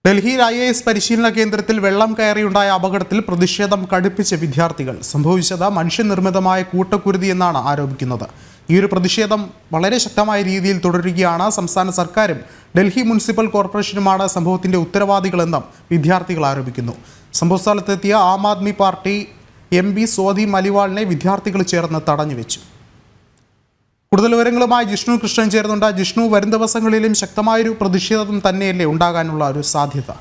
ഡൽഹിയിൽ IAS പരിശീലന കേന്ദ്രത്തിൽ വെള്ളം കയറിയുണ്ടായ അപകടത്തിൽ പ്രതിഷേധം കടുപ്പിച്ച വിദ്യാർത്ഥികൾ. സംഭവിച്ചത് മനുഷ്യനിർമ്മിതമായ കൂട്ടക്കുരുതി എന്നാണ് ആരോപിക്കുന്നത്. ഈ ഒരു പ്രതിഷേധം വളരെ ശക്തമായ രീതിയിൽ തുടരുകയാണ്. സംസ്ഥാന സർക്കാരും ഡൽഹി മുനിസിപ്പൽ കോർപ്പറേഷനുമാണ് സംഭവത്തിന്റെ ഉത്തരവാദികളെന്നും വിദ്യാർത്ഥികൾ ആരോപിക്കുന്നു. സംഭവസ്ഥലത്തെത്തിയ ആം ആദ്മി പാർട്ടി MP സ്വാതി മലിവാളിനെ വിദ്യാർത്ഥികൾ ചേർന്ന് തടഞ്ഞുവെച്ചു. കൂടുതൽ വിവരങ്ങളുമായി ജിഷ്ണു കൃഷ്ണൻ ചേർന്നുണ്ട്. ജിഷ്ണു, വരും ദിവസങ്ങളിലും ശക്തമായൊരു പ്രതിഷേധം തന്നെയല്ലേ ഉണ്ടാകാനുള്ള ഒരു സാധ്യത?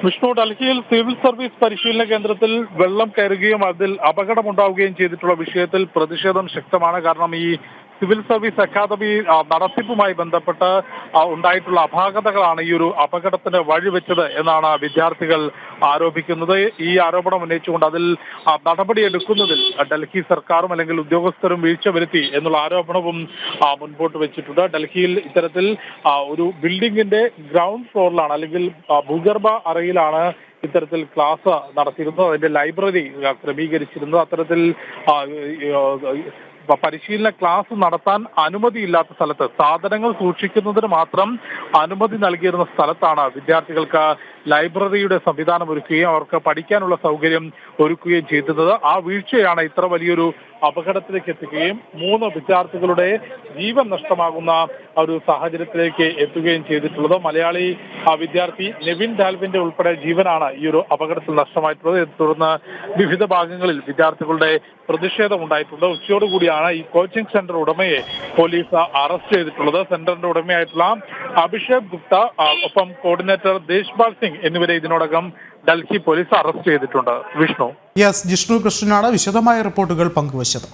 വിഷ്ണു, ഡൽഹിയിൽ സിവിൽ സർവീസ് പരിശീലന കേന്ദ്രത്തിൽ വെള്ളം കയറുകയും അതിൽ അപകടമുണ്ടാവുകയും ചെയ്തിട്ടുള്ള വിഷയത്തിൽ പ്രതിഷേധം ശക്തമാണ്. കാരണം ഈ സിവിൽ സർവീസ് അക്കാദമി നടത്തിപ്പുമായി ബന്ധപ്പെട്ട് ഉണ്ടായിട്ടുള്ള അപാകതകളാണ് ഈ ഒരു അപകടത്തിന് വഴിവെച്ചത് എന്നാണ് വിദ്യാർത്ഥികൾ ആരോപിക്കുന്നത്. ഈ ആരോപണം ഉന്നയിച്ചുകൊണ്ട് അതിൽ നടപടിയെടുക്കുന്നതിൽ ഡൽഹി സർക്കാരും അല്ലെങ്കിൽ ഉദ്യോഗസ്ഥരും വീഴ്ച വരുത്തി എന്നുള്ള ആരോപണവും മുൻപോട്ട് വെച്ചിട്ടുണ്ട്. ഡൽഹിയിൽ ഇത്തരത്തിൽ ഒരു ബിൽഡിംഗിന്റെ ഗ്രൗണ്ട് ഫ്ലോറിലാണ് അല്ലെങ്കിൽ ഭൂഗർഭ അറയിലാണ് ഇത്തരത്തിൽ ക്ലാസ് നടത്തിയിരുന്നത്. അതിന്റെ ലൈബ്രറി ക്രമീകരിച്ചിരുന്നത്. അത്തരത്തിൽ പരിശീലന ക്ലാസ് നടത്താൻ അനുമതിയില്ലാത്ത സ്ഥലത്ത്, സാധനങ്ങൾ സൂക്ഷിക്കുന്നതിന് മാത്രം അനുമതി നൽകിയിരുന്ന സ്ഥലത്താണ് വിദ്യാർത്ഥികൾക്ക് ലൈബ്രറിയുടെ സംവിധാനം ഒരുക്കുകയും അവർക്ക് പഠിക്കാനുള്ള സൗകര്യം ഒരുക്കുകയും ചെയ്തിരുന്നത്. ആ വീഴ്ചയാണ് ഇത്ര വലിയൊരു അപകടത്തിലേക്ക് എത്തുകയും 3 വിദ്യാർത്ഥികളുടെ ജീവൻ നഷ്ടമാകുന്ന ഒരു സാഹചര്യത്തിലേക്ക് എത്തുകയും ചെയ്തിട്ടുള്ളത്. മലയാളി വിദ്യാർത്ഥി നെവിൻ ഡാൽവിന്റെ ഉൾപ്പെടെ ജീവനാണ് ഈ ഒരു അപകടത്തിൽ നഷ്ടമായിട്ടുള്ളത്. തുടർന്ന് വിവിധ ഭാഗങ്ങളിൽ വിദ്യാർത്ഥികളുടെ പ്രതിഷേധം ഉണ്ടായിട്ടുണ്ട്. ഉച്ചയോടുകൂടിയാണ് ഈ കോച്ചിംഗ് സെന്റർ ഉടമയെ പോലീസ് അറസ്റ്റ് ചെയ്തിട്ടുള്ളത്. സെന്ററിന്റെ ഉടമയായിട്ടുള്ള അഭിഷേക് ഗുപ്ത, ഒപ്പം കോർഡിനേറ്റർ ദേശ്പാൽ സിംഗ് എന്നിവരെ ഇതിനോടകം ഡൽഹി പോലീസ് അറസ്റ്റ് ചെയ്തിട്ടുണ്ട്. വിഷ്ണു, ജിഷ്ണു കൃഷ്ണനാണ് വിശദമായ റിപ്പോർട്ടുകൾ പങ്കുവച്ചത്.